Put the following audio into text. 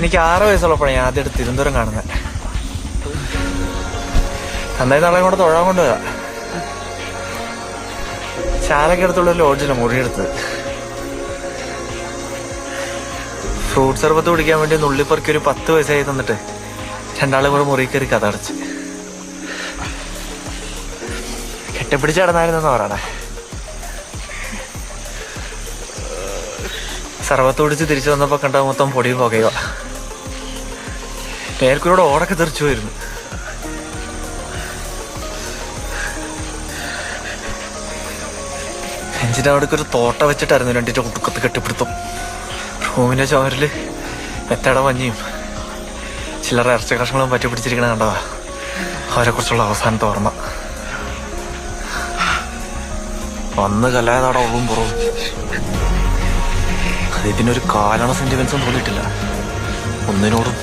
എനിക്ക് 6 വയസ്സുള്ളപ്പോഴാണ് ഞാൻ ആദ്യമായിട്ട് തിരുവനന്തപുരം കാണുന്നത്. നന്നായി നാളെ കൊണ്ട് തൊഴാൻ കൊണ്ടുപോയാ ചാലക്കടുത്തുള്ള ലോഡ്ജിലെ മുറിയെടുത്തത്. ഫ്രൂട്ട് സർബത്ത് കുടിക്കാൻ വേണ്ടി നുള്ളിപ്പറക്കി ഒരു 10 വയസ്സായി തന്നിട്ട് രണ്ടാളും കൂടെ മുറി കയറി കഥ അടച്ച് കെട്ടിപ്പിടിച്ച് കിടന്നായിരുന്നെന്ന് പറയണേ. സർബത്ത് കുടിച്ച് തിരിച്ചു വന്നപ്പോ കണ്ട മൊത്തം പൊടിയും പുകയുക. മേൽക്കൂടെ ഓടൊക്കെ തെറിച്ചു പോയിരുന്നു. എഞ്ചിന്റെ അവിടേക്ക് ഒരു തോട്ട വെച്ചിട്ടായിരുന്നു രണ്ടിന്റെ കുട്ടുക്കത്ത് കെട്ടിപ്പിടുത്തം. റൂമിന്റെ ചുമരില് മെത്തട മഞ്ഞയും ചില്ലറ ഇറച്ച കഷ്ണങ്ങളും പറ്റി പിടിച്ചിരിക്കണ കണ്ടതാ അവരെ കുറിച്ചുള്ള അവസാനത്തെ ഓർമ്മ. വന്ന് കലായതാടെ ഉള്ളും പുറവും. ഇതിനൊരു കാലണ സെന്റിമെന്റ്സും തോന്നിയിട്ടില്ല ഒന്നിനോടും.